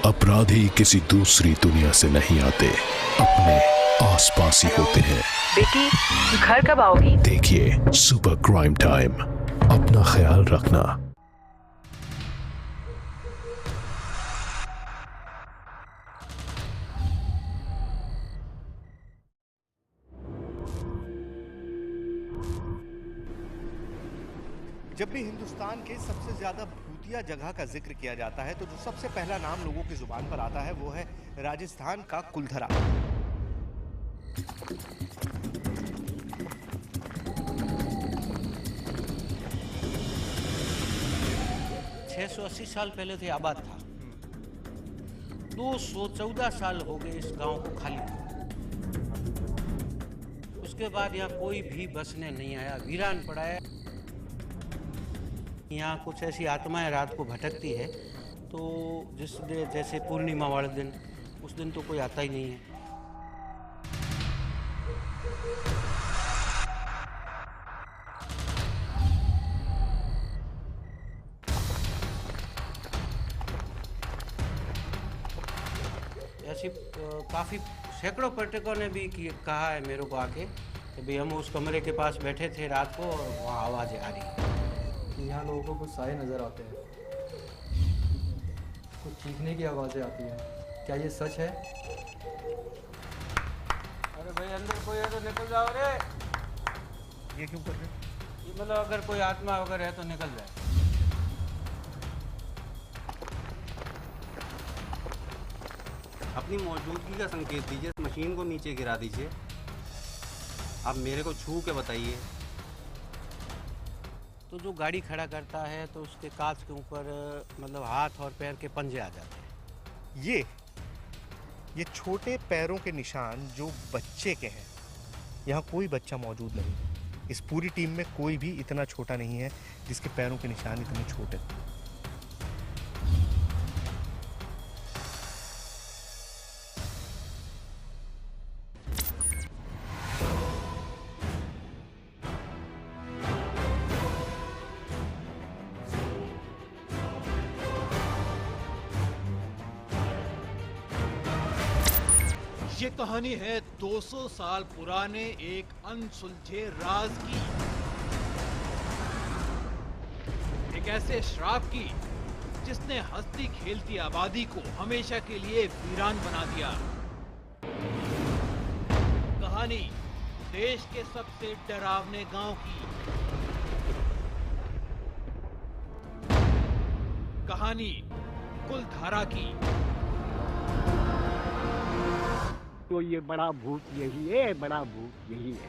अपराधी किसी दूसरी दुनिया से नहीं आते, अपने आसपास ही होते हैं। बेटी, घर कब आओगी? देखिए सुपर क्राइम टाइम। अपना ख्याल रखना। जब भी हिंदुस्तान के सबसे ज्यादा भूतिया जगह का जिक्र किया जाता है तो जो सबसे पहला नाम लोगों की जुबान पर आता है वो है राजस्थान का कुलधरा। 680 साल पहले से आबाद था। 214 साल हो गए इस गांव को खाली। उसके बाद यहाँ कोई भी बसने नहीं आया, वीरान पड़ा है। यहाँ कुछ ऐसी आत्माएं रात को भटकती है, तो जिस दिन जैसे पूर्णिमा वाले दिन, उस दिन तो कोई आता ही नहीं है। ऐसी काफ़ी सैकड़ों पर्यटकों ने भी कहा है मेरे को आके कि भाई हम उस कमरे के पास बैठे थे रात को और वहाँ आवाज़ें आ रही हैं। यहाँ लोगों को कुछ साए नज़र आते हैं, कुछ चीखने की आवाज़ें आती हैं। क्या ये सच है? अरे भाई अंदर कोई है तो निकल जाओ रे। ये क्यों कर रहे? ये मतलब अगर कोई आत्मा वगैरह है तो निकल जाए। अपनी मौजूदगी का संकेत दीजिए, मशीन को नीचे गिरा दीजिए। आप मेरे को छू के बताइए। तो जो गाड़ी खड़ा करता है तो उसके कांच के ऊपर मतलब हाथ और पैर के पंजे आ जाते हैं। ये छोटे पैरों के निशान जो बच्चे के हैं, यहाँ कोई बच्चा मौजूद नहीं। इस पूरी टीम में कोई भी इतना छोटा नहीं है जिसके पैरों के निशान इतने छोटे। ये कहानी है 200 साल पुराने एक अनसुलझे राज की, एक ऐसे श्राप की जिसने हंसती खेलती आबादी को हमेशा के लिए वीरान बना दिया। कहानी देश के सबसे डरावने गांव की। कहानी कुलधारा की। तो ये बड़ा भूत यही है, बड़ा भूत यही है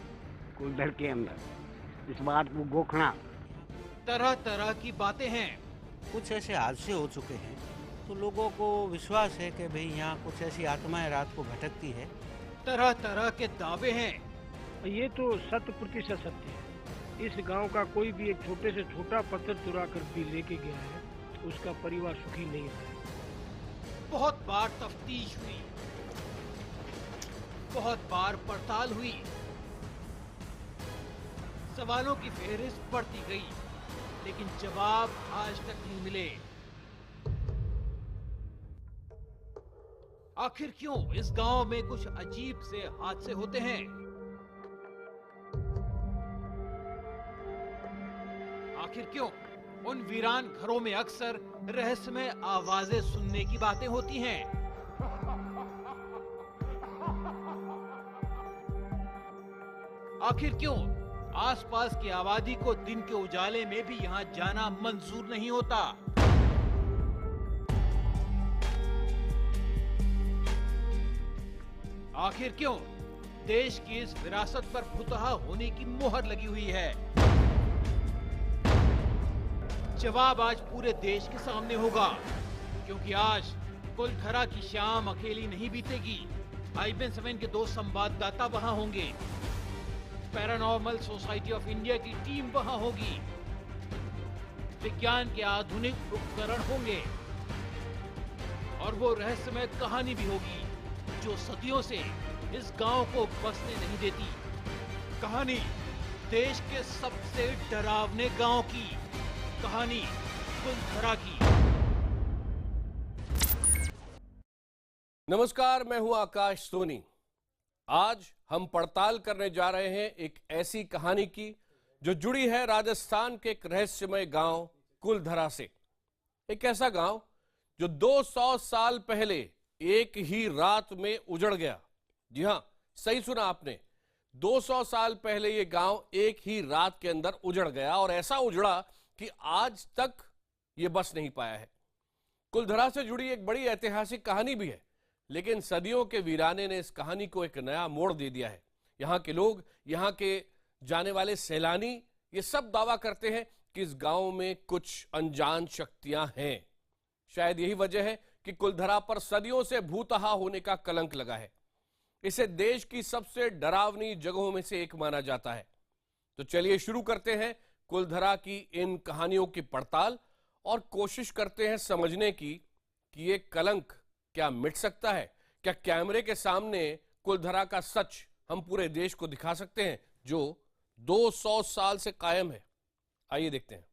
कुलधर के अंदर। इस बात को गोखना। तरह तरह की बातें हैं। कुछ ऐसे हादसे हो चुके हैं तो लोगों को विश्वास है कि भाई यहाँ कुछ ऐसी आत्माएं रात को भटकती है। तरह तरह के दावे हैं। ये तो 100% सत्य है। इस गांव का कोई भी एक छोटे से छोटा पत्थर चुरा कर भी लेके गया है, उसका परिवार सुखी नहीं है। बहुत बार तफ्तीश हुई, बहुत बार पड़ताल हुई, सवालों की फेहरिस्त बढ़ती गई, लेकिन जवाब आज तक नहीं मिले। आखिर क्यों इस गांव में कुछ अजीब से हादसे होते हैं? आखिर क्यों उन वीरान घरों में अक्सर रहस्यमय आवाजें सुनने की बातें होती हैं? आखिर क्यों आसपास की आबादी को दिन के उजाले में भी यहां जाना मंजूर नहीं होता? आखिर क्यों देश की इस विरासत पर फुतहा होने की मोहर लगी हुई है? जवाब आज पूरे देश के सामने होगा, क्योंकि आज कुलधरा की शाम अकेली नहीं बीतेगी। IBN7 के 2 संवाददाता वहां होंगे। पैरानॉर्मल सोसाइटी ऑफ इंडिया की टीम वहां होगी। विज्ञान के आधुनिक उपकरण होंगे और वो रहस्यमय कहानी भी होगी जो सदियों से इस गांव को बसने नहीं देती। कहानी देश के सबसे डरावने गांव की। कहानी कुलधरा की। नमस्कार, मैं हूं आकाश सोनी। आज हम पड़ताल करने जा रहे हैं एक ऐसी कहानी की जो जुड़ी है राजस्थान के एक रहस्यमय गांव कुलधरा से। एक ऐसा गांव जो 200 साल पहले एक ही रात में उजड़ गया। जी हां, सही सुना आपने, 200 साल पहले यह गांव एक ही रात के अंदर उजड़ गया और ऐसा उजड़ा कि आज तक यह बस नहीं पाया है। कुलधरा से जुड़ी एक बड़ी ऐतिहासिक कहानी भी है, लेकिन सदियों के वीराने ने इस कहानी को एक नया मोड़ दे दिया है। यहां के लोग, यहां के जाने वाले सैलानी ये सब दावा करते हैं कि इस गांव में कुछ अनजान शक्तियां हैं। शायद यही वजह है कि कुलधरा पर सदियों से भूतहा होने का कलंक लगा है। इसे देश की सबसे डरावनी जगहों में से एक माना जाता है। तो चलिए शुरू करते हैं कुलधरा की इन कहानियों की पड़ताल और कोशिश करते हैं समझने की कि ये कलंक क्या मिट सकता है। क्या कैमरे के सामने कुलधरा का सच हम पूरे देश को दिखा सकते हैं जो 200 साल से कायम है। आइए देखते हैं।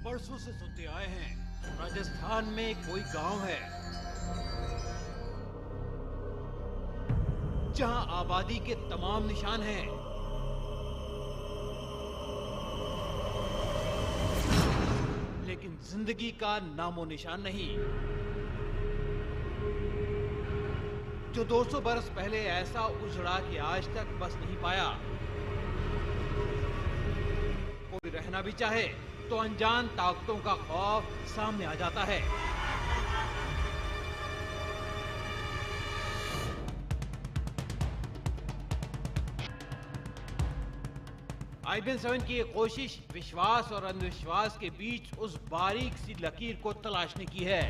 बरसों से सुनते आए हैं राजस्थान में कोई गांव है जहां आबादी के तमाम निशान हैं, लेकिन जिंदगी का नामो निशान नहीं। जो 200 बरस पहले ऐसा उजड़ा कि आज तक बस नहीं पाया। कोई रहना भी चाहे तो अनजान ताकतों का खौफ सामने आ जाता है। IBN7 की ये कोशिश विश्वास और अंधविश्वास के बीच उस बारीक सी लकीर को तलाशने की है।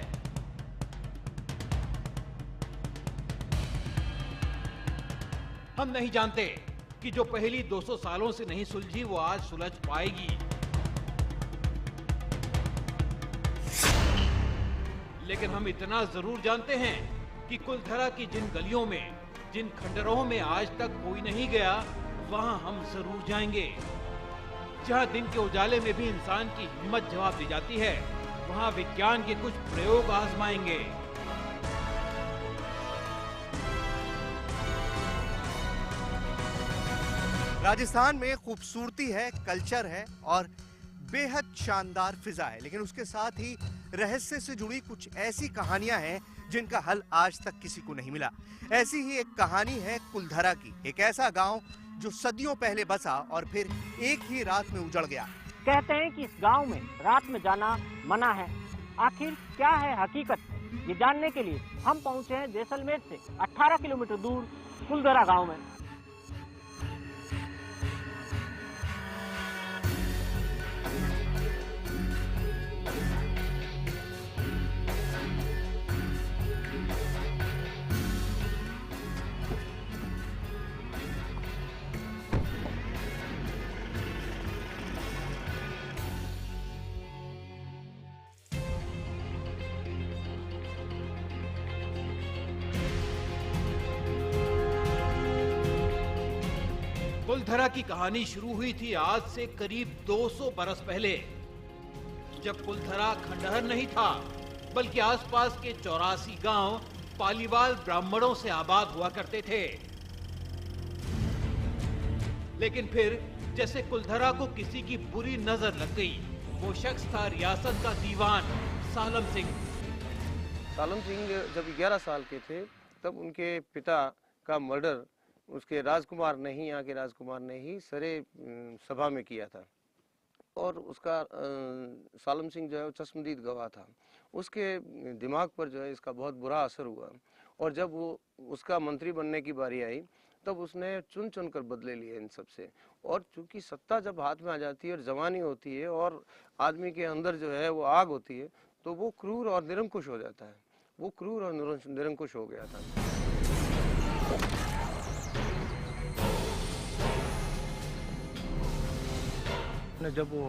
हम नहीं जानते कि जो पहली 200 सालों से नहीं सुलझी वो आज सुलझ पाएगी, लेकिन हम इतना जरूर जानते हैं कि कुलधरा की जिन गलियों में, जिन खंडरों में आज तक कोई नहीं गया, वहां हम जरूर जाएंगे। जहां दिन के उजाले में भी इंसान की हिम्मत जवाब दी जाती है, वहां विज्ञान के कुछ प्रयोग आजमाएंगे। राजस्थान में खूबसूरती है, कल्चर है और बेहद शानदार फिजा है, लेकिन उसके साथ ही रहस्य से जुड़ी कुछ ऐसी कहानियां हैं जिनका हल आज तक किसी को नहीं मिला। ऐसी ही एक कहानी है कुलधरा की, एक ऐसा गांव जो सदियों पहले बसा और फिर एक ही रात में उजड़ गया। कहते हैं कि इस गांव में रात में जाना मना है। आखिर क्या है हकीकत, ये जानने के लिए हम पहुंचे हैं जैसलमेर से 18 किलोमीटर दूर कुलधरा गांव में। कुलधरा की कहानी शुरू हुई थी आज से करीब 200 बरस पहले, जब कुलधरा खंडहर नहीं था, बल्कि आसपास के 84 गांव पालीवाल ब्राह्मणों से आबाद हुआ करते थे। लेकिन फिर जैसे कुलधरा को किसी की बुरी नजर लग गई। वो शख्स था रियासत का दीवान सालम सिंह। सालम सिंह जब 11 साल के थे तब उनके पिता का मर्डर उसके राजकुमार ने ही, यहाँ के राजकुमार ने ही सरे सभा में किया था। और उसका सालम सिंह जो है वो चश्मदीद गवाह था। उसके दिमाग पर जो है इसका बहुत बुरा असर हुआ और जब वो उसका मंत्री बनने की बारी आई तब उसने चुन चुन कर बदले लिए इन सब से। और चूंकि सत्ता जब हाथ में आ जाती है और जवानी होती है और आदमी के अंदर जो है वो आग होती है तो वो क्रूर और निरंकुश हो जाता है। वो क्रूर और निरंकुश हो गया था। जब वो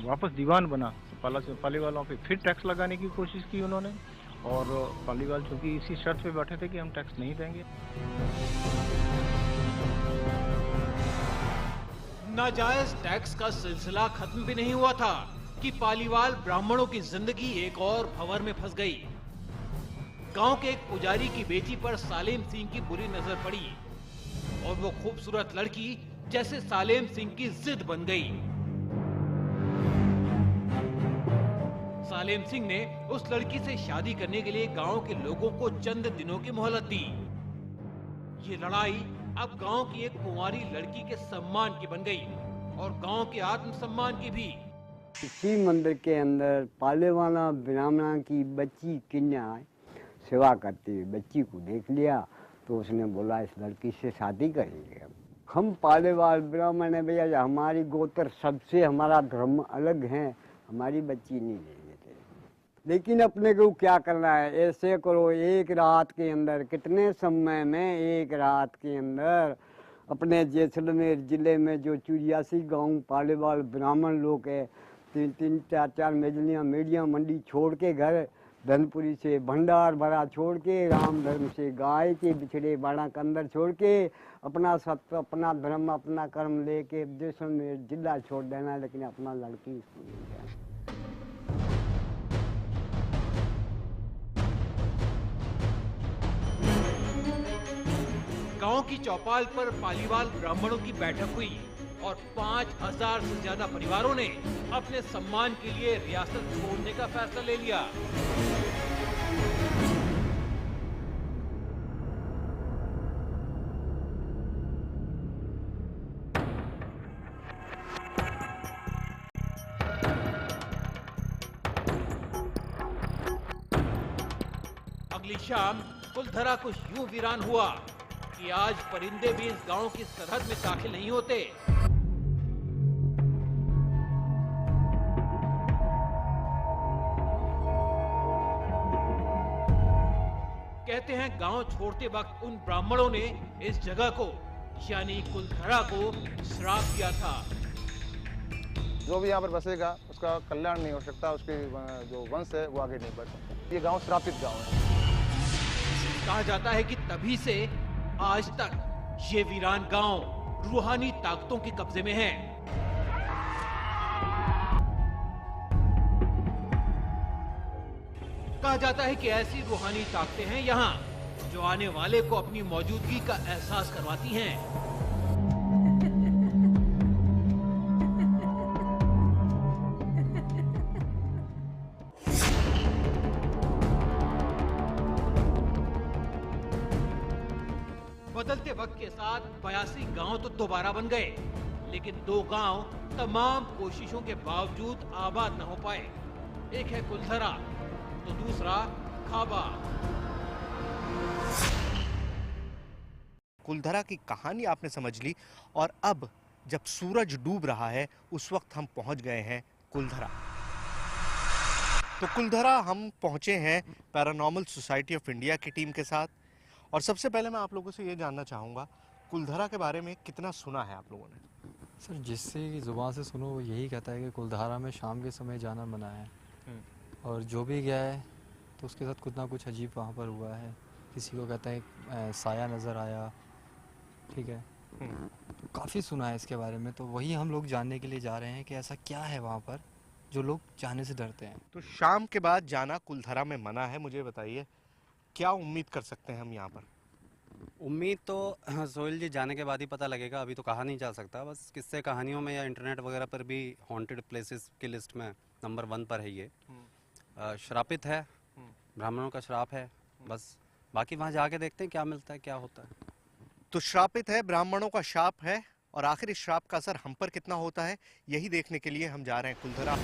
वापस दीवान बना तो पालीवालों पे फिर टैक्स लगाने की कोशिश की उन्होंने और पालीवाल चूंकि इसी शर्त पे बैठे थे कि हम टैक्स नहीं देंगे। नाजायज टैक्स का सिलसिला खत्म भी नहीं हुआ था कि पालीवाल ब्राह्मणों की जिंदगी एक और भंवर में फंस गई। गांव के एक पुजारी की बेटी पर सालेम सिंह की बुरी नजर पड़ी और वो खूबसूरत लड़की जैसे सालेम सिंह की जिद बन गई। सालेम सिंह ने उस लड़की से शादी करने के लिए गांव के लोगों को चंद दिनों की मोहलत दी। ये लड़ाई अब गांव की एक कुंवारी लड़की के सम्मान की बन गई और गांव के आत्मसम्मान की भी। इसी मंदिर के अंदर पालेवाला ब्राह्मण की बच्ची कन्या सेवा करती हुई बच्ची को देख लिया तो उसने बोला इस लड़की से शादी करेंगे। हम पालेवाल ब्राह्मण है भैया, हमारी गोत्र सबसे हमारा धर्म अलग है, हमारी बच्ची नहीं लेंगे। लेकिन अपने को क्या करना है, ऐसे करो एक रात के अंदर, कितने समय में, एक रात के अंदर अपने जैसलमेर जिले में जो 84 गांव पालेवाल ब्राह्मण लोग है, 3-3, 4-4 मेजलियाँ मेडियाँ मंडी छोड़ के, घर धनपुरी से भंडार भरा छोड़ के, राम धर्म से गाय के बिछड़े बाड़ा के अंदर छोड़ के, अपना सत्य, अपना धर्म, अपना कर्म लेके जैसलमेर जिला छोड़ देना, लेकिन अपना लड़की इसको नहीं जाए। गांव की चौपाल पर पालीवाल ब्राह्मणों की बैठक हुई और 5000 से ज्यादा परिवारों ने अपने सम्मान के लिए रियासत छोड़ने का फैसला ले लिया। अगली शाम कुलधरा कुछ यूं वीरान हुआ कि आज परिंदे भी इस गांव की सरहद में दाखिल नहीं होते। कहते हैं गांव छोड़ते वक्त उन ब्राह्मणों ने इस जगह को यानी कुलधरा को श्राप दिया था। जो भी यहाँ पर बसेगा उसका कल्याण नहीं हो सकता, उसके जो वंश है वो आगे नहीं बढ़ सकता। ये गांव श्रापित गांव है। कहा जाता है कि तभी से आज तक ये वीरान गांव रूहानी ताकतों के कब्जे में है। कहा जाता है कि ऐसी रूहानी ताकतें हैं यहाँ जो आने वाले को अपनी मौजूदगी का एहसास करवाती हैं। बदलते वक्त के साथ 82 गांव तो दोबारा बन गए, लेकिन 2 गांव तमाम कोशिशों के बावजूद आबाद न हो पाए। एक है कुलधरा तो दूसरा खाबा। कुलधरा की कहानी आपने समझ ली और अब जब सूरज डूब रहा है उस वक्त हम पहुंच गए हैं कुलधरा। तो कुलधरा हम पहुंचे हैं पैरानॉर्मल सोसाइटी ऑफ इंडिया की टीम के साथ। और सबसे पहले मैं आप लोगों से ये जानना चाहूँगा कुलधरा के बारे में कितना सुना है आप लोगों ने? सर जिससे ज़ुबान से सुनो वो यही कहता है कि कुलधारा में शाम के समय जाना मना है, और जो भी गया है तो उसके साथ कुछ ना कुछ अजीब वहाँ पर हुआ है। किसी को कहता है साया नज़र आया, ठीक है, तो काफ़ी सुना है इसके बारे में। तो वही हम लोग जानने के लिए जा रहे हैं कि ऐसा क्या है वहाँ पर जो लोग जाने से डरते हैं। तो शाम के बाद जाना कुलधरा में मना है, मुझे बताइए क्या उम्मीद कर सकते हैं हम यहाँ पर? उम्मीद तो सोहेल जी जाने के बाद ही पता लगेगा, अभी तो कहा नहीं जा सकता। बस किस्से कहानियों में या इंटरनेट वगैरह पर भी हॉन्टेड प्लेसेस की लिस्ट में नंबर 1 पर है ये। श्रापित है, ब्राह्मणों का श्राप है, बस बाकी वहाँ जाके देखते हैं क्या मिलता है, क्या होता है। तो श्रापित है, ब्राह्मणों का श्राप है, और आखिर इस श्राप का असर हम पर कितना होता है यही देखने के लिए हम जा रहे हैं कुलधरा।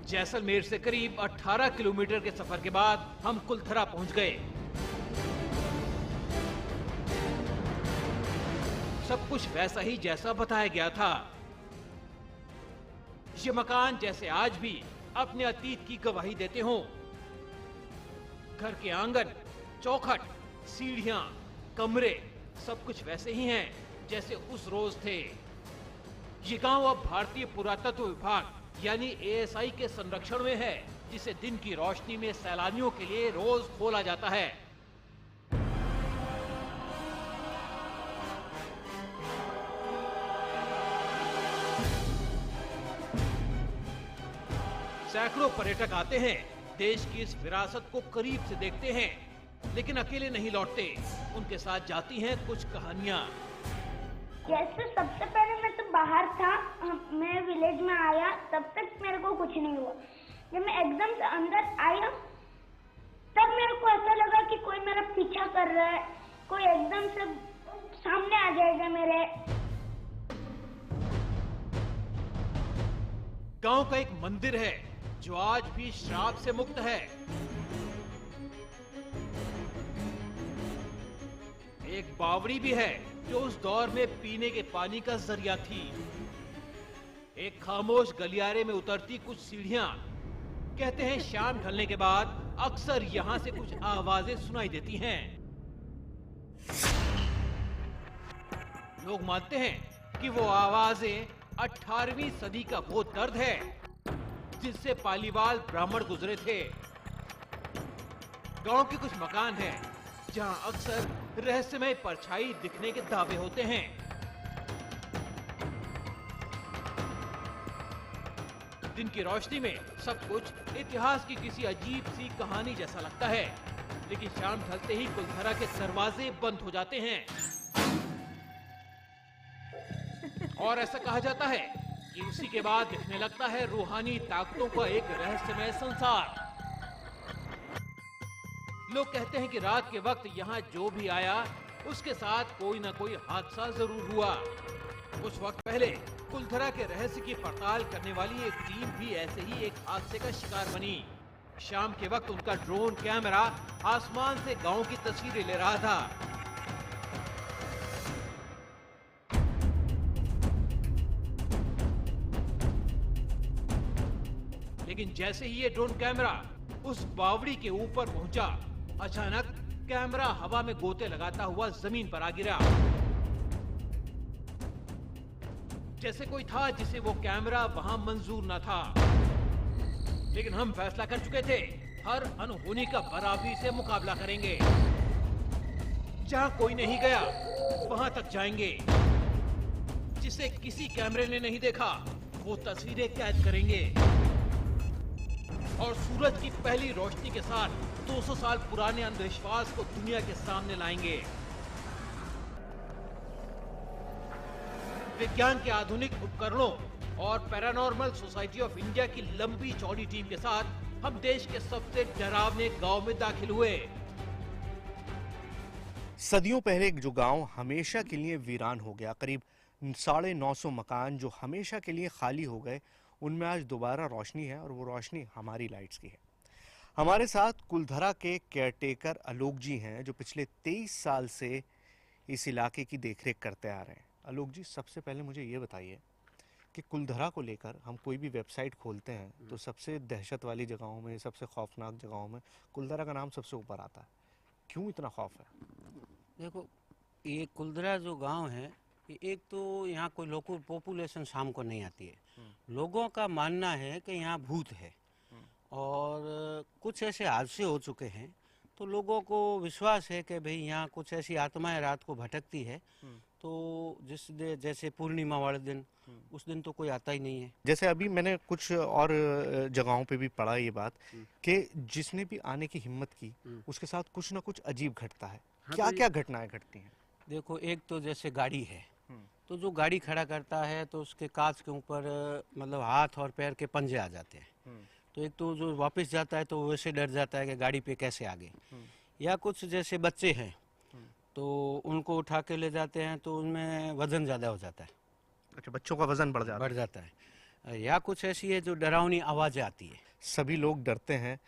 जैसलमेर से करीब 18 किलोमीटर के सफर के बाद हम कुलधरा पहुंच गए। सब कुछ वैसा ही जैसा बताया गया था। ये मकान जैसे आज भी अपने अतीत की गवाही देते हों। घर के आंगन, चौखट, सीढ़ियां, कमरे सब कुछ वैसे ही हैं जैसे उस रोज थे। ये गांव अब भारतीय पुरातत्व विभाग यानी ASI के संरक्षण में है, जिसे दिन की रोशनी में सैलानियों के लिए रोज खोला जाता है। सैकड़ों पर्यटक आते हैं, देश की इस विरासत को करीब से देखते हैं, लेकिन अकेले नहीं लौटते। उनके साथ जाती हैं कुछ कहानियाँ। जैसे सबसे पहले मैं तो बाहर था, मैं विलेज में आया, तब तक मेरे को कुछ नहीं हुआ। जब मैं एकदम से अंदर आया, तब मेरे को ऐसा लगा कि कोई मेरा पीछा कर रहा है, कोई एकदम से सामने आ जाएगा मेरे। गांव का एक मंदिर है जो आज भी श्राप से मुक्त है। एक बावड़ी भी है जो उस दौर में पीने के पानी का जरिया थी। एक खामोश गलियारे में उतरती कुछ सीढ़ियां। कहते हैं शाम ढलने के बाद अक्सर यहां से कुछ आवाजें सुनाई देती हैं। लोग मानते हैं कि वो आवाजें 18वीं सदी का वो दर्द है जिससे पालीवाल ब्राह्मण गुजरे थे। गांव के कुछ मकान हैं जहां अक्सर रहस्यमय परछाई दिखने के दावे होते हैं। दिन की रोशनी में सब कुछ इतिहास की किसी अजीब सी कहानी जैसा लगता है, लेकिन शाम ढलते ही कुलधरा के दरवाजे बंद हो जाते हैं। और ऐसा कहा जाता है कि उसी के बाद दिखने लगता है रूहानी ताकतों का एक रहस्यमय संसार। लोग कहते हैं कि रात के वक्त यहाँ जो भी आया उसके साथ कोई ना कोई हादसा जरूर हुआ। कुछ वक्त पहले कुलधरा के रहस्य की पड़ताल करने वाली एक टीम भी ऐसे ही एक हादसे का शिकार बनी। शाम के वक्त उनका ड्रोन कैमरा आसमान से गांव की तस्वीरें ले रहा था। लेकिन जैसे ही ये ड्रोन कैमरा उस बावड़ी के ऊपर पहुंचा, अचानक कैमरा हवा में गोते लगाता हुआ जमीन पर आ गिरा। जैसे कोई था जिसे वो कैमरा वहां मंजूर न था। लेकिन हम फैसला कर चुके थे, हर अनहोनी का बराबरी से मुकाबला करेंगे। जहां कोई नहीं गया वहां तक जाएंगे। जिसे किसी कैमरे ने नहीं देखा वो तस्वीरें कैद करेंगे और सूरज की पहली रोशनी के साथ 200 साल पुराने अंधविश्वास को दुनिया के सामने लाएंगे। विज्ञान के आधुनिक उपकरणों और पैरानॉर्मल सोसाइटी ऑफ इंडिया की लंबी चौड़ी टीम के साथ हम देश के सबसे डरावने गांव में दाखिल हुए। सदियों पहले जो गांव हमेशा के लिए वीरान हो गया, करीब 950 मकान जो हमेशा के लिए खाली हो गए, उनमें आज दोबारा रोशनी है और वो रोशनी हमारी लाइट्स की है। हमारे साथ कुलधरा के केयरटेकर आलोक जी हैं जो पिछले 23 साल से इस इलाके की देखरेख करते आ रहे हैं। आलोक जी, सबसे पहले मुझे ये बताइए कि कुलधरा को लेकर हम कोई भी वेबसाइट खोलते हैं तो सबसे दहशत वाली जगहों में, सबसे खौफनाक जगहों में कुलधरा का नाम सबसे ऊपर आता है। क्यों इतना खौफ है? देखो, ये कुलधरा जो गांव है, एक तो यहाँ कोई लोकल पॉपुलेशन शाम को नहीं आती है। लोगों का मानना है कि यहाँ भूत है और कुछ ऐसे हादसे हो चुके हैं, तो लोगों को विश्वास है कि भाई यहाँ कुछ ऐसी आत्माएं रात को भटकती है। तो जैसे पूर्णिमा वाले दिन, उस दिन तो कोई आता ही नहीं है। जैसे अभी मैंने कुछ और जगहों पे भी पढ़ा ये बात कि जिसने भी आने की हिम्मत की उसके साथ कुछ ना कुछ अजीब घटता है। क्या क्या घटनाएं घटती हैं? देखो, एक तो जैसे गाड़ी है, तो जो गाड़ी खड़ा करता है तो उसके कांच के ऊपर मतलब हाथ और पैर के पंजे आ जाते हैं। तो एक तो जो वापस जाता है तो वैसे डर जाता है कि गाड़ी पे कैसे आ गए। या कुछ जैसे बच्चे हैं तो उनको उठा के ले जाते हैं तो उनमें वजन ज़्यादा हो जाता है। अच्छा, बच्चों का वजन बढ़ जाता है। या कुछ ऐसी है जो डरावनी आवाज़ें आती है। सभी लोग डरते हैं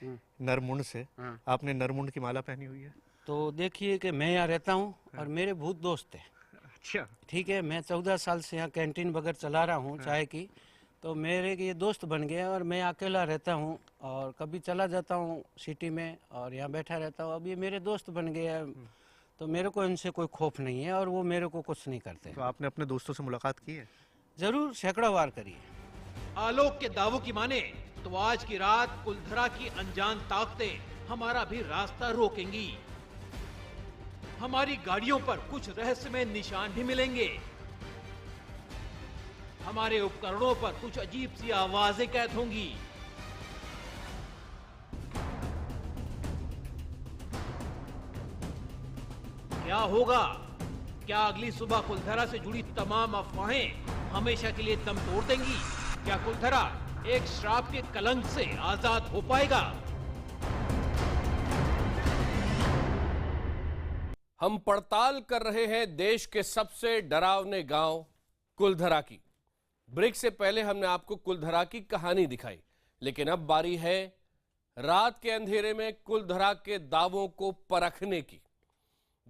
नरमुंड से। आपने नरमुंड की माला पहनी हुई है? तो देखिए कि मैं यहाँ रहता हूँ और मेरे भूत दोस्त हैं। अच्छा, ठीक है। मैं 14 साल से यहाँ कैंटीन वगैरह चला रहा हूँ चाय की, तो मेरे ये दोस्त बन गए और मैं अकेला रहता हूँ और कभी चला जाता हूँ सिटी में और यहाँ बैठा रहता हूँ। अब ये मेरे दोस्त बन गए हैं, तो मेरे को इनसे कोई खौफ नहीं है और वो मेरे को कुछ नहीं करते। तो आपने अपने दोस्तों से मुलाकात की है? जरूर, सैकड़ों बार करी है। आलोक के दावों की माने तो आज की रात कुलधरा की अनजान ताकतें हमारा भी रास्ता रोकेंगी। हमारी गाड़ियों पर कुछ रहस्यमय निशान भी मिलेंगे। हमारे उपकरणों पर कुछ अजीब सी आवाजें कैद होंगी। क्या होगा? क्या अगली सुबह कुलधरा से जुड़ी तमाम अफवाहें हमेशा के लिए दम तोड़ देंगी? क्या कुलधरा एक श्राप के कलंक से आजाद हो पाएगा? हम पड़ताल कर रहे हैं देश के सबसे डरावने गांव कुलधरा की। ब्रेक से पहले हमने आपको कुलधरा की कहानी दिखाई, लेकिन अब बारी है रात के अंधेरे में कुलधरा के दावों को परखने की।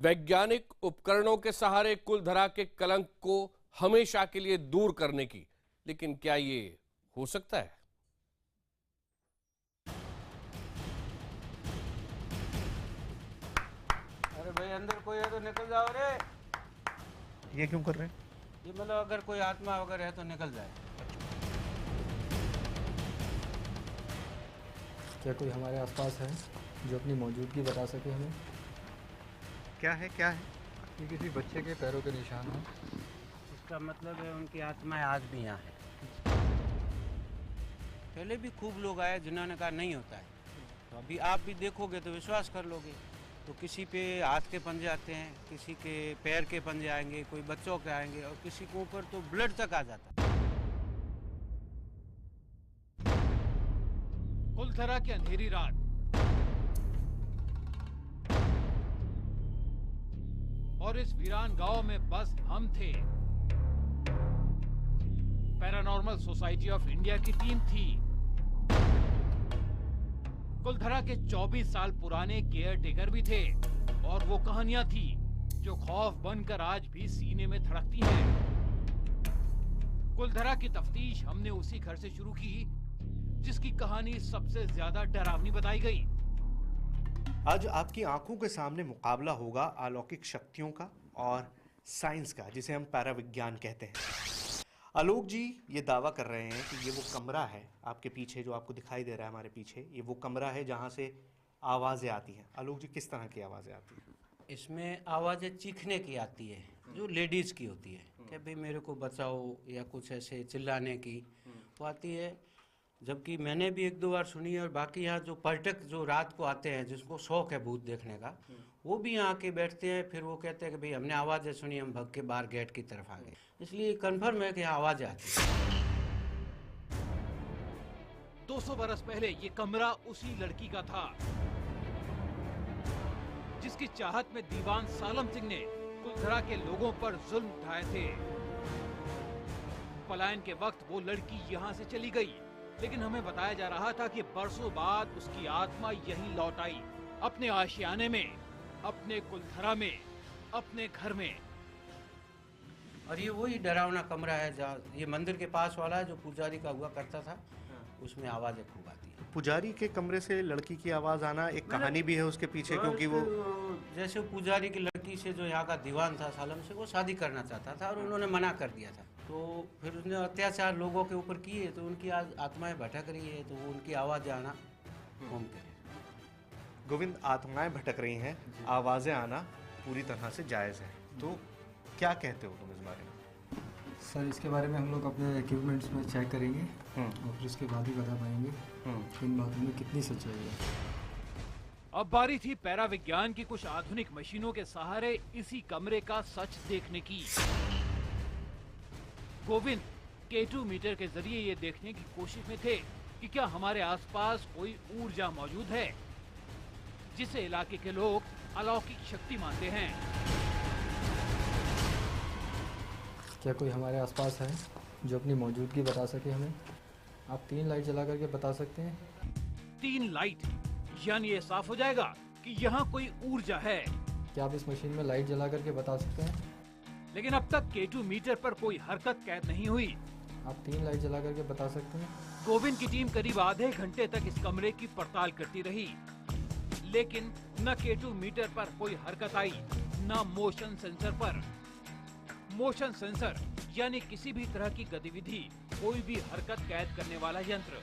वैज्ञानिक उपकरणों के सहारे कुलधरा के कलंक को हमेशा के लिए दूर करने की। लेकिन क्या ये हो सकता है? अरे भाई अंदर कोई है तो निकल जाओ रे। ये क्यों कर रहे हैं? ये मतलब अगर कोई आत्मा वगैरह है तो निकल जाए। क्या कोई हमारे आसपास है जो अपनी मौजूदगी बता सके हमें? क्या है, क्या है? ये किसी बच्चे के पैरों के निशान हैं। इसका मतलब है उनकी आत्माएं आज भी यहाँ है। पहले भी खूब लोग आए जिन्होंने कहा नहीं होता है, तो अभी आप भी देखोगे तो विश्वास कर लोगे। तो किसी पे हाथ के पंजे आते हैं, किसी के पैर के पंजे आएंगे, कोई बच्चों के आएंगे और किसी के ऊपर तो ब्लड तक आ जाता है। कुलधरा की अंधेरी रात, और इस वीरान गांव में बस हम थे। पैरानॉर्मल सोसाइटी ऑफ इंडिया की टीम थी। कुलधरा के 24 साल पुराने केयर टेकर भी थे, और वो कहानियां थी जो खौफ बनकर आज भी सीने में धड़कती हैं। कुलधरा की तफ्तीश हमने उसी घर से शुरू की जिसकी कहानी सबसे ज्यादा डरावनी बताई गई। आज आपकी आंखों के सामने मुकाबला होगा अलौकिक शक्तियों का और साइंस का, जिसे हम पैराविज्ञान कहते हैं। आलोक जी ये दावा कर रहे हैं कि ये वो कमरा है आपके पीछे, जो आपको दिखाई दे रहा है हमारे पीछे, ये वो कमरा है जहाँ से आवाज़ें आती हैं। आलोक जी किस तरह की आवाज़ें आती हैं? इसमें आवाज़ें चीखने की आती है जो लेडीज़ की होती है कि भाई मेरे को बचाओ, या कुछ ऐसे चिल्लाने की वो आती है। जबकि मैंने भी 1-2 बार सुनी है, और बाकी यहाँ जो पर्यटक जो रात को आते हैं जिसको शौक है भूत देखने का, वो भी यहाँ आके बैठते हैं। फिर वो कहते हैं कि भाई हमने आवाज़ें सुनी, हम भग के बाहर गेट की तरफ आ गए। इसलिए कंफर्म है कि यहाँ आवाज़ें आती हैं। 200 बरस पहले ये कमरा उसी लड़की का था जिसकी चाहत में दीवान सालम सिंह ने कुलधरा के लोगों पर जुल्म ढाए थे। पलायन के वक्त वो लड़की यहाँ से चली गई, लेकिन हमें बताया जा रहा था कि बरसों बाद उसकी आत्मा यहीं लौट आई, अपने आशियाने में, अपने कुलधरा में, अपने घर में। और ये वही डरावना कमरा है जहाँ ये मंदिर के पास वाला है जो पुजारी का हुआ करता था, उसमें आवाज़ें खूब आती है। पुजारी के कमरे से लड़की की आवाज़ आना, एक कहानी भी है उसके पीछे, क्योंकि वो जैसे पुजारी की लड़की से जो यहाँ का दीवान था सालम से, वो शादी करना चाहता था और उन्होंने मना कर दिया था। तो फिर उसने अत्याचार लोगों के ऊपर किए, तो उनकी आज आत्माएं भटक रही है, तो वो उनकी आवाज़ आना मुमकिन है। गोविंद, आत्माएं भटक रही हैं, आवाज़ें आना पूरी तरह से जायज़ है, तो क्या कहते हो तुम इस बारे में? सर इसके बारे में हम लोग अपने इक्विपमेंट्स में चेक करेंगे और फिर उसके बाद ही बता पाएंगे इन बातों में कितनी सच्चाई है। अब बारी थी पैरा विज्ञान की कुछ आधुनिक मशीनों के सहारे इसी कमरे का सच देखने की। गोविंद K2 मीटर के जरिए ये देखने की कोशिश में थे कि क्या हमारे आसपास कोई ऊर्जा मौजूद है जिसे इलाके के लोग अलौकिक शक्ति मानते हैं। क्या कोई हमारे आसपास है जो अपनी मौजूदगी बता सके हमें? आप 3 लाइट जला करके बता सकते हैं? 3 लाइट, यानी ये साफ हो जाएगा कि यहाँ कोई ऊर्जा है। क्या आप इस मशीन में लाइट जला करके बता सकते हैं? लेकिन अब तक K2 मीटर पर कोई हरकत कैद नहीं हुई। आप 3 लाइट जला करके बता सकते हैं? गोविंद की टीम करीब आधे घंटे तक इस कमरे की पड़ताल करती रही, लेकिन न K2 मीटर पर कोई हरकत आई, न मोशन सेंसर पर। मोशन सेंसर यानी किसी भी तरह की गतिविधि, कोई भी हरकत कैद करने वाला यंत्र।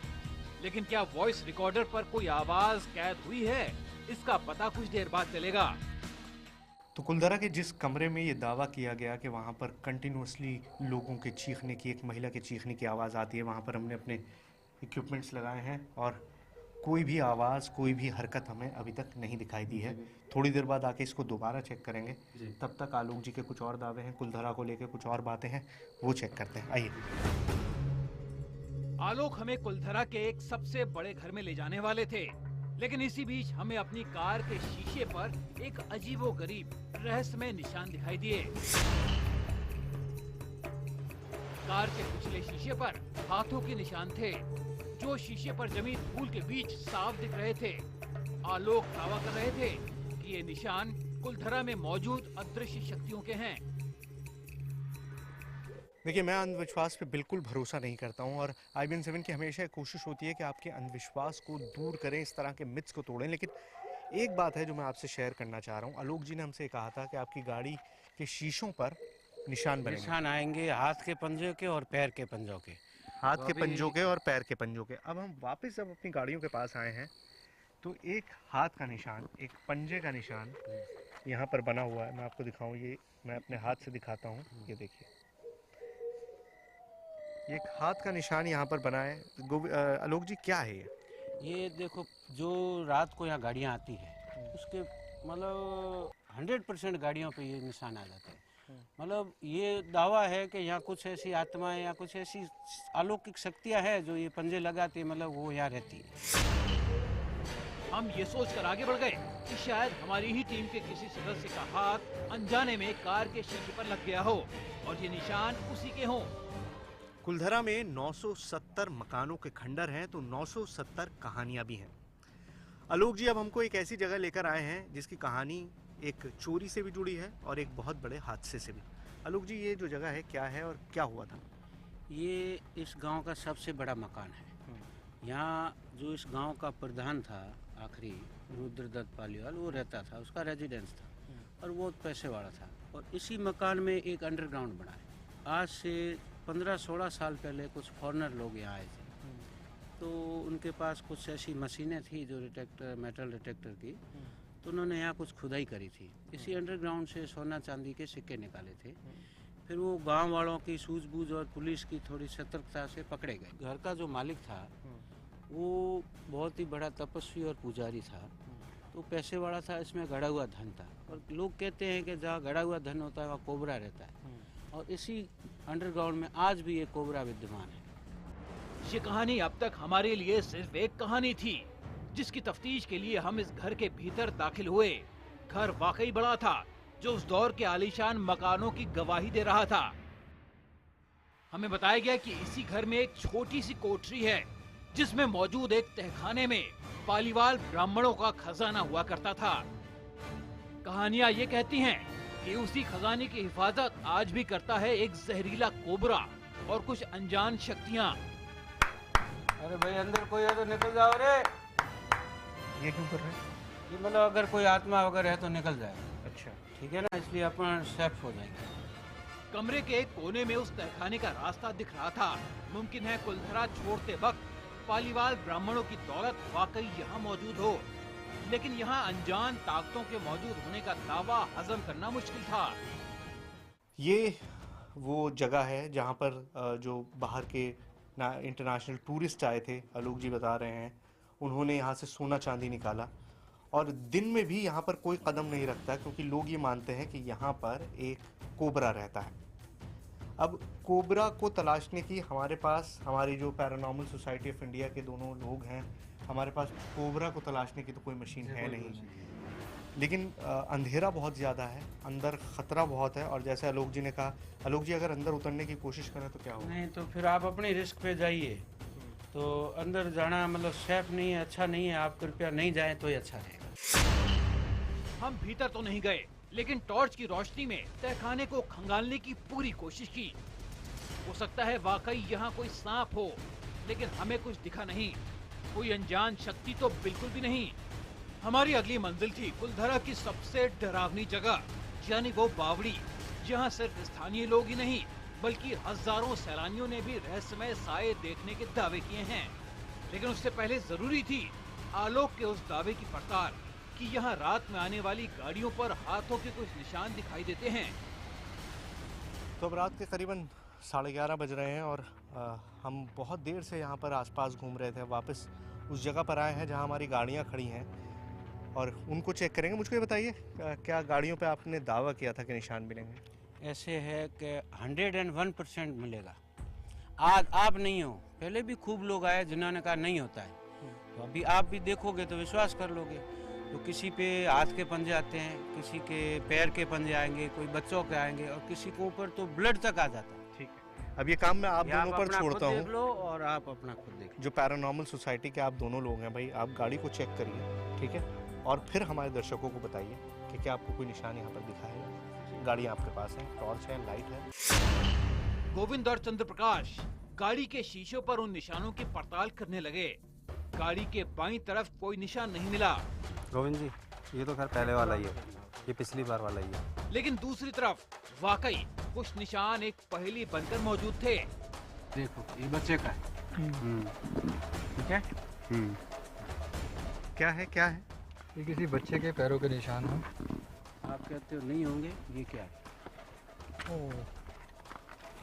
लेकिन क्या वॉइस रिकॉर्डर पर कोई आवाज कैद हुई है, इसका पता कुछ देर बाद चलेगा। तो कुलधरा के जिस कमरे में ये दावा किया गया कि वहाँ पर कंटिन्यूसली लोगों के चीखने की, एक महिला के चीखने की आवाज़ आती है, वहाँ पर हमने अपने इक्विपमेंट्स लगाए हैं और कोई भी आवाज़, कोई भी हरकत हमें अभी तक नहीं दिखाई दी है। थोड़ी देर बाद आके इसको दोबारा चेक करेंगे। तब तक आलोक जी के कुछ और दावे हैं, कुलधरा को लेके कुछ और बातें हैं, वो चेक करते हैं। आइए। आलोक हमें कुलधरा के एक सबसे बड़े घर में ले जाने वाले थे, लेकिन इसी बीच हमें अपनी कार के शीशे पर एक अजीबोगरीब रहस्यमय निशान दिखाई दिए। कार के पिछले शीशे पर हाथों के निशान थे, जो शीशे पर जमी धूल के बीच साफ दिख रहे थे। आलोक दावा कर रहे थे कि ये निशान कुलधरा में मौजूद अदृश्य शक्तियों के हैं। देखिए, मैं अंधविश्वास पे बिल्कुल भरोसा नहीं करता हूँ और IBN7 की हमेशा कोशिश होती है कि आपके अंधविश्वास को दूर करें, इस तरह के मिथ्स को तोड़ें। लेकिन एक बात है जो मैं आपसे शेयर करना चाह रहा हूँ। आलोक जी ने हमसे कहा था कि आपकी गाड़ी के शीशों पर निशान बनेंगे। निशान आएंगे हाथ के पंजों के और पैर के पंजों के। हाथ के पंजों के और पैर के पंजों के। अब हम वापस जब अपनी गाड़ियों के पास आए हैं तो एक हाथ का निशान, एक पंजे का निशान यहाँ पर बना हुआ है। मैं आपको दिखाऊं, ये मैं अपने हाथ से दिखाता हूँ। ये देखिए, ये एक हाथ का निशान यहाँ पर बना है। आलोक जी, क्या है ये? ये देखो, जो रात को यहाँ गाड़ियाँ आती है उसके मतलब 100% गाड़ियों पे ये निशान आ जाते हैं। मतलब ये दावा है कि यहाँ कुछ ऐसी आत्माएं या कुछ ऐसी अलौकिक शक्तियाँ हैं जो ये पंजे लगाती है, मतलब वो यहाँ रहती है। हम ये सोचकर आगे बढ़ गए कि शायद हमारी ही टीम के किसी सदस्य का हाथ अनजाने में कार के शीशे पर लग गया हो और ये निशान उसी के हों। कुलधरा में 970 मकानों के खंडर हैं तो 970 कहानियां भी हैं। आलोक जी अब हमको एक ऐसी जगह लेकर आए हैं जिसकी कहानी एक चोरी से भी जुड़ी है और एक बहुत बड़े हादसे से भी। आलोक जी, ये जो जगह है क्या है और क्या हुआ था? ये इस गांव का सबसे बड़ा मकान है। यहाँ जो इस गांव का प्रधान था आखिरी, रुद्रदत्त पालीवाल, वो रहता था, उसका रेजिडेंस था और वो पैसे वाला था। और इसी मकान में एक अंडरग्राउंड बना है। आज से 15-16 साल पहले कुछ फॉरेनर लोग यहाँ आए थे, तो उनके पास कुछ ऐसी मशीनें थी जो मेटल डिटेक्टर की, तो उन्होंने यहाँ कुछ खुदाई करी थी। इसी अंडरग्राउंड से सोना चांदी के सिक्के निकाले थे। फिर वो गांव वालों की सूझबूझ और पुलिस की थोड़ी सतर्कता से पकड़े गए। घर का जो मालिक था वो बहुत ही बड़ा तपस्वी और पुजारी था, तो पैसे वाला था, इसमें गड़ा हुआ धन था। और लोग कहते हैं कि जहाँ गड़ा हुआ धन होता है वहाँ कोबरा रहता है, और इसी अंडरग्राउंड में आज भी ये कोबरा विद्यमान है। ये कहानी अब तक हमारे लिए सिर्फ एक कहानी थी, जिसकी तफ्तीश के लिए हम इस घर के भीतर दाखिल हुए। घर वाकई बड़ा था, जो उस दौर के आलीशान मकानों की गवाही दे रहा था। हमें बताया गया कि इसी घर में एक छोटी सी कोठरी है, जिसमें मौजूद एक तहखाने में पालीवाल ब्राह्मणों का खजाना हुआ करता था। कहानियां ये कहती हैं कि उसी खजाने की हिफाजत आज भी करता है एक जहरीला कोबरा और कुछ अनजान शक्तियां। अरे भाई, अंदर कोई है तो निकल जाओ रे। ये क्यों कर रहे हैं? ये मतलब अगर कोई आत्मा वगैरह है तो निकल जाए। अच्छा, ठीक है ना, इसलिए अपन सेफ हो जाएंगे। कमरे के एक कोने में उस तहखाने का रास्ता दिख रहा था। मुमकिन है कुलधरा छोड़ते वक्त पालीवाल ब्राह्मणों की दौलत वाकई यहाँ मौजूद हो, लेकिन यहाँ अनजान ताकतों के मौजूद होने का दावा हजम करना मुश्किल था। ये वो जगह है जहाँ पर जो बाहर के इंटरनेशनल टूरिस्ट आए थे, आलोक जी बता रहे हैं, उन्होंने यहाँ से सोना चांदी निकाला। और दिन में भी यहाँ पर कोई कदम नहीं रखता, क्योंकि लोग ये मानते हैं कि यहाँ पर एक कोबरा रहता है। अब कोबरा को तलाशने की हमारे पास, हमारी जो पैरानॉर्मल सोसाइटी ऑफ इंडिया के दोनों लोग हैं, हमारे पास कोबरा को तलाशने की तो कोई मशीन है नहीं। लेकिन अंधेरा बहुत ज़्यादा है, अंदर ख़तरा बहुत है। और जैसे आलोक जी ने कहा, आलोक जी अगर अंदर उतरने की कोशिश करें तो क्या होगा? नहीं तो फिर आप अपनी रिस्क पे जाइए, तो अंदर जाना मतलब सेफ नहीं है, अच्छा नहीं है। आप कृपया नहीं जाएं तो ही अच्छा रहेगा। हम भीतर तो नहीं गए, लेकिन टॉर्च की रोशनी में तहखाने को खंगालने की पूरी कोशिश की। हो सकता है वाकई यहाँ कोई सांप हो, लेकिन हमें कुछ दिखा नहीं। कोई अनजान शक्ति तो बिल्कुल भी नहीं। हमारी अगली मंजिल थी कुलधरा की सबसे डरावनी जगह, यानी वो बावड़ी, जहाँ सिर्फ स्थानीय लोग ही नहीं बल्कि हजारों सैलानियों ने भी रहस्यमय साए देखने के दावे किए हैं। लेकिन उससे पहले जरूरी थी आलोक के उस दावे की पड़ताल कि यहाँ रात में आने वाली गाड़ियों पर हाथों के कुछ निशान दिखाई देते हैं। तो अब रात के करीबन 11:30 बज रहे हैं और हम बहुत देर से यहाँ पर आसपास घूम रहे थे। वापस उस जगह पर आए हैं जहां हमारी गाड़ियां खड़ी हैं और उनको चेक करेंगे। मुझको ये बताइए, क्या गाड़ियों पे आपने दावा किया था कि निशान मिलेंगे? ऐसे है कि 101% मिलेगा। आज आप नहीं हो, पहले भी खूब लोग आए जिन्होंने कहा नहीं होता है, तो अभी आप भी देखोगे तो विश्वास कर लोगे। तो किसी पे हाथ के पंजे आते हैं, किसी के पैर के पंजे आएंगे, कोई बच्चों के आएंगे और किसी के ऊपर तो ब्लड तक आ जाता है। ठीक है, अब ये काम मैं आप दोनों पर छोड़ता हूँ। देख लो और आप अपना खुद देख। जो पैरानॉर्मल सोसाइटी के आप दोनों लोग हैं भाई, आप गाड़ी को चेक करिए, ठीक है, और फिर हमारे दर्शकों को बताइए कि क्या आपको कोई निशान यहाँ पर दिखा है। गाड़ी आपके पास है, टॉर्च है, लाइट है। गोविंद और चंद्र प्रकाश गाड़ी के शीशों पर उन निशानों की पड़ताल करने लगे। गाड़ी के बाईं तरफ कोई निशान नहीं मिला। गोविंद जी, ये तो खैर पहले वाला ही है, ये पिछली बार वाला ही है। लेकिन दूसरी तरफ वाकई कुछ निशान एक पहेली बनकर मौजूद थे। देखो, ये बच्चे का है। ठीक है। क्या है, क्या है? ये किसी बच्चे के पैरों के निशान हैं। आप कहते हो नहीं होंगे, ये क्या है?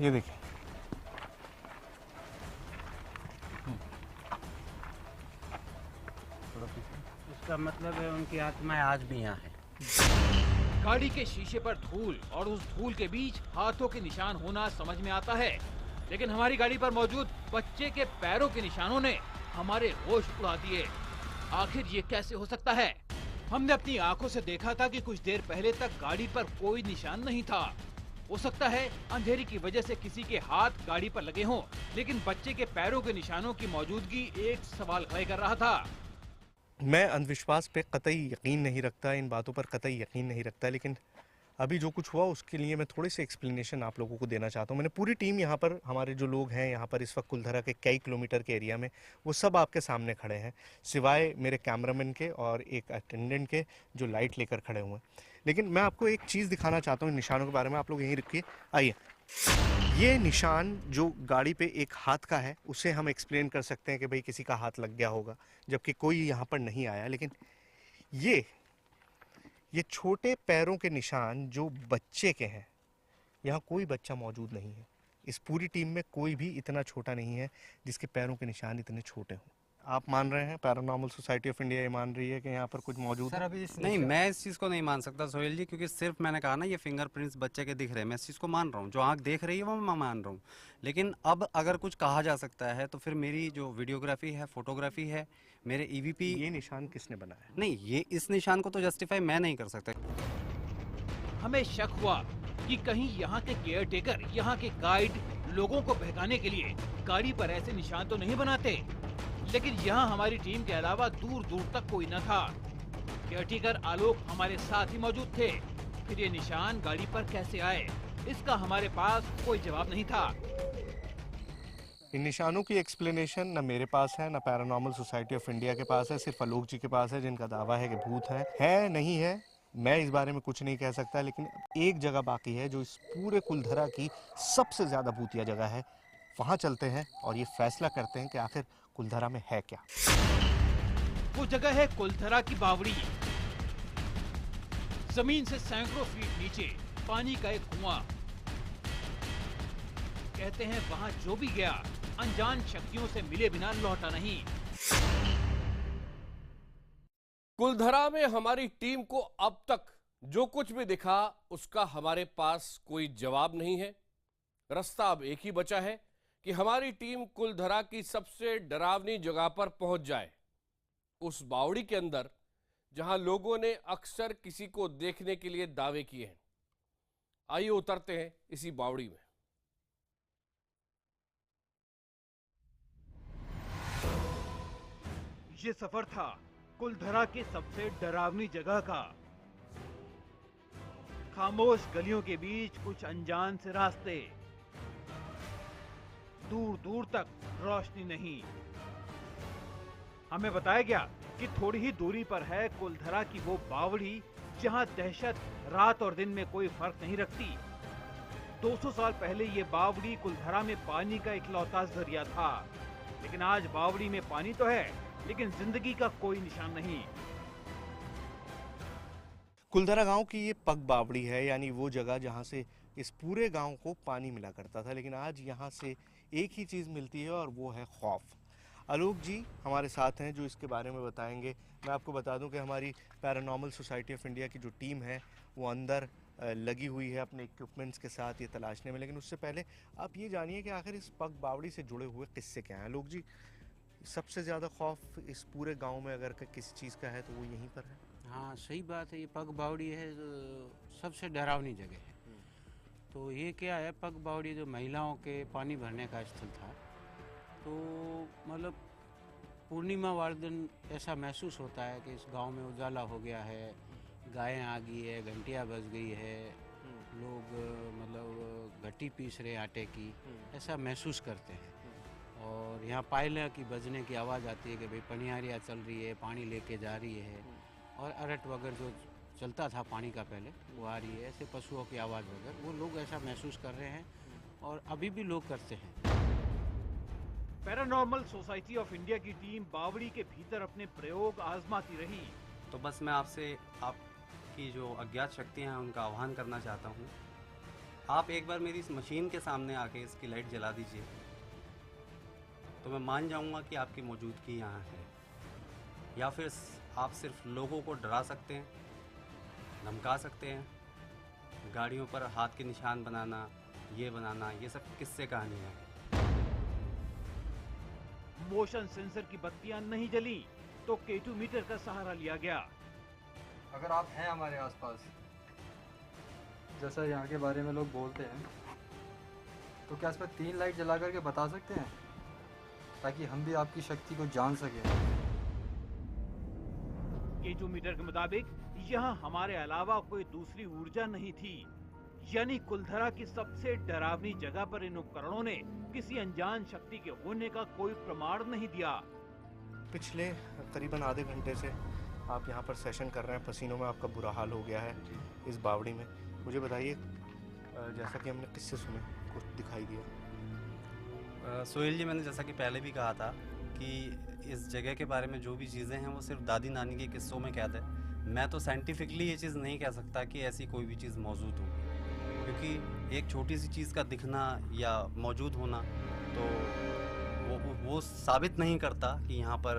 ये देखिए, इसका मतलब है उनकी आत्माएं आज भी यहाँ है। गाड़ी के शीशे पर धूल और उस धूल के बीच हाथों के निशान होना समझ में आता है, लेकिन हमारी गाड़ी पर मौजूद बच्चे के पैरों के निशानों ने हमारे होश उड़ा दिए। आखिर ये कैसे हो सकता है? हमने अपनी आंखों से देखा था कि कुछ देर पहले तक गाड़ी पर कोई निशान नहीं था। हो सकता है अंधेरी की वजह से किसी के हाथ गाड़ी पर लगे हों, लेकिन बच्चे के पैरों के निशानों की मौजूदगी एक सवाल खड़े कर रहा था। मैं अंधविश्वास पे कतई यकीन नहीं रखता, इन बातों पर कतई यकीन नहीं रखता, लेकिन अभी जो कुछ हुआ उसके लिए मैं थोड़ी सी एक्सप्लेनेशन आप लोगों को देना चाहता हूँ। मैंने पूरी टीम यहाँ पर, हमारे जो लोग हैं यहाँ पर इस वक्त कुलधरा के कई किलोमीटर के एरिया में, वो सब आपके सामने खड़े हैं, सिवाय मेरे कैमरामैन के और एक अटेंडेंट के जो लाइट लेकर खड़े हुए हैं। लेकिन मैं आपको एक चीज़ दिखाना चाहता हूँ इन निशानों के बारे में। आप लोग यहीं रुकिए, आइए। ये निशान जो गाड़ी पे एक हाथ का है, उसे हम एक्सप्लेन कर सकते हैं कि भाई किसी का हाथ लग गया होगा, जबकि कोई यहाँ पर नहीं आया। लेकिन ये छोटे पैरों के निशान जो बच्चे के हैं, यहाँ कोई बच्चा मौजूद नहीं है। इस पूरी टीम में कोई भी इतना छोटा नहीं है जिसके पैरों के निशान इतने छोटे हों। आप मान रहे हैं, पैरानॉर्मल सोसाइटी ऑफ इंडिया ये मान रही है कि यहाँ पर कुछ मौजूद है? अभी नहीं, मैं इस चीज़ को नहीं मान सकता सोहेल जी, क्योंकि सिर्फ मैंने कहा ना ये फिंगरप्रिंट्स बच्चे के दिख रहे हैं, मैं इस चीज़ को मान रहा हूँ। जो आँख देख रही है वो मैं मान रहा हूँ, लेकिन अब अगर कुछ कहा जा सकता है तो फिर मेरी जो वीडियोग्राफी है, फोटोग्राफी है, मेरे ईवीपी। ये निशान किसने बनाया? नहीं, ये इस निशान को तो जस्टिफाई मैं नहीं कर सकता। हमें शक हुआ कि कहीं यहाँ के केयर टेकर, यहाँ के गाइड लोगों को बहकाने के लिए गाड़ी पर ऐसे निशान तो नहीं बनाते, लेकिन यहाँ हमारी टीम के अलावा दूर दूर तक कोई न था। केयरटेकर आलोक हमारे साथ ही मौजूद थे। फिर ये निशान गाड़ी पर कैसे आए, इसका हमारे पास कोई जवाब नहीं था। इन निशानों की एक्सप्लेनेशन न मेरे पास है, न पैरानॉर्मल सोसाइटी ऑफ इंडिया के पास है, सिर्फ आलोक जी के पास है, जिनका दावा है कि भूत है नहीं है, मैं इस बारे में कुछ नहीं कह सकता। लेकिन एक जगह बाकी है जो इस पूरे कुलधरा की सबसे ज्यादा भूतिया जगह है। वहां चलते हैं और ये फैसला करते हैं कि आखिर कुलधरा में है क्या। वो जगह है कुलधरा की बावड़ी। जमीन से सैकड़ों फीट नीचे पानी का एक कुआं। कहते हैं वहां जो भी गया अनजान शक्तियों से मिले बिना लौटा नहीं। कुलधरा में हमारी टीम को अब तक जो कुछ भी दिखा उसका हमारे पास कोई जवाब नहीं है। रास्ता अब एक ही बचा है कि हमारी टीम कुलधरा की सबसे डरावनी जगह पर पहुंच जाए, उस बावड़ी के अंदर जहां लोगों ने अक्सर किसी को देखने के लिए दावे किए हैं। आइए उतरते हैं इसी बावड़ी में। ये सफर था कुलधरा की सबसे डरावनी जगह का। खामोश गलियों के बीच कुछ अनजान से रास्ते, दूर दूर तक रोशनी नहीं। हमें बताया गया कि थोड़ी ही दूरी पर है कुलधरा की वो बावड़ी जहां दहशत रात और दिन में कोई फर्क नहीं रखती। 200 साल पहले ये बावड़ी कुलधरा में पानी का इकलौता जरिया था, लेकिन आज बावड़ी में पानी तो है, लेकिन जिंदगी का कोई निशान नहीं। कुलधरा गांव की ये पग बावड़ी है, यानी वो जगह जहां से इस पूरे गांव को पानी मिला करता था। लेकिन आज यहां से एक ही चीज मिलती है और वो है खौफ। आलोक जी हमारे साथ हैं जो इसके बारे में बताएंगे। मैं आपको बता दूं कि हमारी पैरानॉर्मल सोसाइटी ऑफ इंडिया की जो टीम है वो अंदर लगी हुई है अपने इक्विपमेंट्स के साथ ये तलाशने में। लेकिन उससे पहले आप ये जानिए कि आखिर इस पग बावड़ी से जुड़े हुए किस्से क्या हैं। आलोक जी, सबसे ज़्यादा खौफ इस पूरे गांव में अगर किसी चीज़ का है तो वो यहीं पर है। हाँ सही बात है, ये पग बावड़ी है सबसे डरावनी जगह है। तो ये क्या है, पग बावड़ी जो महिलाओं के पानी भरने का स्थल था, तो मतलब पूर्णिमा वाले दिन ऐसा महसूस होता है कि इस गांव में उजाला हो गया है, गायें आ गई है, घंटियाँ बज गई है, लोग मतलब घटी पीस रहे आटे की, ऐसा महसूस करते हैं। और यहाँ पायला की बजने की आवाज़ आती है कि भाई पनियारियाँ चल रही है, पानी लेके जा रही है। और अरट वगैरह जो चलता था पानी का पहले वो आ रही है, ऐसे पशुओं की आवाज़ वगैरह वो लोग ऐसा महसूस कर रहे हैं और अभी भी लोग करते हैं। पैरानॉर्मल सोसाइटी ऑफ इंडिया की टीम बावड़ी के भीतर अपने प्रयोग आजमाती रही। तो बस मैं आपसे आपकी जो अज्ञात शक्तियाँ हैं उनका आह्वान करना चाहता हूँ। आप एक बार मेरी इस मशीन के सामने आके इसकी लाइट जला दीजिए, तो मैं मान जाऊँगा कि आपकी मौजूदगी यहाँ है। या फिर आप सिर्फ लोगों को डरा सकते हैं, धमका सकते हैं, गाड़ियों पर हाथ के निशान बनाना, ये सब किस्से कहानी है। मोशन सेंसर की बत्तियां नहीं जली तो K2 मीटर का सहारा लिया गया। अगर आप हैं हमारे आसपास, जैसा यहाँ के बारे में लोग बोलते हैं, तो क्या इस पर 3 लाइट जला करके बता सकते हैं, ताकि हम भी आपकी शक्ति को जान सकें। K2 मीटर के मुताबिक यहाँ हमारे अलावा कोई दूसरी ऊर्जा नहीं थी, यानी कुलधरा की सबसे डरावनी जगह पर इन उपकरणों ने किसी अनजान शक्ति के होने का कोई प्रमाण नहीं दिया। पिछले करीबन आधे घंटे से आप यहाँ पर सेशन कर रहे हैं, पसीनों में आपका बुरा हाल हो गया है इस बावड़ी में। मुझे बताइए, जैसा कि हमने किस्से सुने, कुछ दिखाई दिया? सोहेल जी, मैंने जैसा कि पहले भी कहा था कि इस जगह के बारे में जो भी चीज़ें हैं वो सिर्फ दादी नानी के किस्सों में कैद है। मैं तो साइंटिफिकली ये चीज़ नहीं कह सकता कि ऐसी कोई भी चीज़ मौजूद होगी, क्योंकि एक छोटी सी चीज़ का दिखना या मौजूद होना तो वो साबित नहीं करता कि यहाँ पर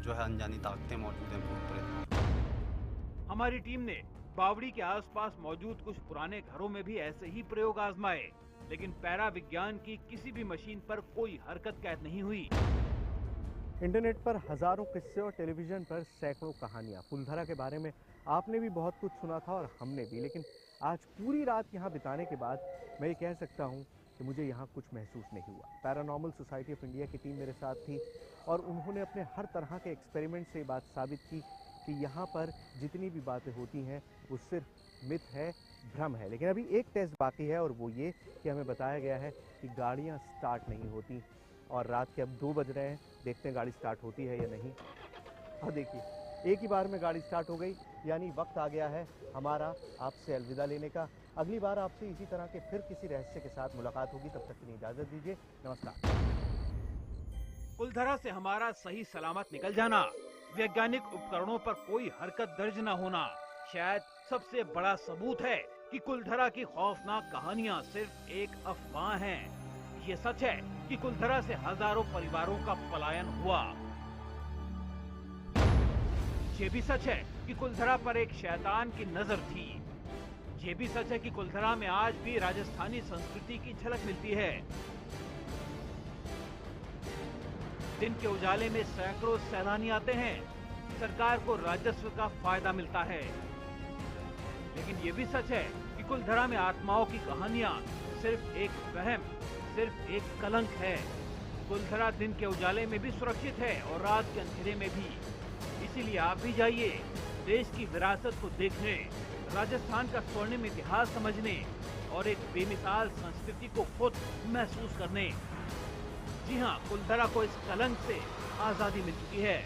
जो है अनजानी ताकतें मौजूद हैं, भूत प्रेत। हमारी टीम ने बावड़ी के आसपास मौजूद कुछ पुराने घरों में भी ऐसे ही प्रयोग आजमाए, लेकिन पैरा विज्ञान की किसी भी मशीन पर कोई हरकत कैद नहीं हुई। इंटरनेट पर हजारों किस्से और टेलीविजन पर सैकड़ों कहानियां। कुलधरा के बारे में आपने भी बहुत कुछ सुना था और हमने भी, लेकिन आज पूरी रात यहाँ बिताने के बाद मैं ये कह सकता हूँ कि मुझे यहाँ कुछ महसूस नहीं हुआ। पैरानॉर्मल सोसाइटी ऑफ इंडिया की टीम मेरे साथ थी और उन्होंने अपने हर तरह के एक्सपेरिमेंट से ये बात साबित की कि यहाँ पर जितनी भी बातें होती हैं वो सिर्फ मिथ है, भ्रम है। लेकिन अभी एक टेस्ट बाकी है और वो ये कि हमें बताया गया है कि गाड़ियाँ स्टार्ट नहीं होती और रात के अब 2 बज रहे हैं, देखते हैं गाड़ी स्टार्ट होती है या नहीं। और देखिए, एक ही बार में गाड़ी स्टार्ट हो गई, यानी वक्त आ गया है हमारा आपसे अलविदा लेने का। अगली बार आपसे इसी तरह के फिर किसी रहस्य के साथ मुलाकात होगी, तब तक के लिए इजाजत दीजिए। नमस्कार। कुलधरा से हमारा सही सलामत निकल जाना, वैज्ञानिक उपकरणों पर कोई हरकत दर्ज न होना शायद सबसे बड़ा सबूत है कि कुलधरा की खौफनाक कहानियां सिर्फ एक अफवाह हैं। ये सच है कि कुलधरा से हजारों परिवारों का पलायन हुआ। ये भी सच है कि कुलधरा पर एक शैतान की नजर थी। ये भी सच है कि कुलधरा में आज भी राजस्थानी संस्कृति की झलक मिलती है। दिन के उजाले में सैकड़ों सैलानी आते हैं, सरकार को राजस्व का फायदा मिलता है। लेकिन ये भी सच है कि कुलधरा में आत्माओं की कहानियां सिर्फ एक वहम, सिर्फ एक कलंक है। कुलधरा दिन के उजाले में भी सुरक्षित है और रात के अंधेरे में भी। इसीलिए आप भी जाइए देश की विरासत को देखने, राजस्थान का स्वर्णिम इतिहास समझने और एक बेमिसाल संस्कृति को खुद महसूस करने। जी हाँ, कुलधरा को इस कलंक से आजादी मिल चुकी है।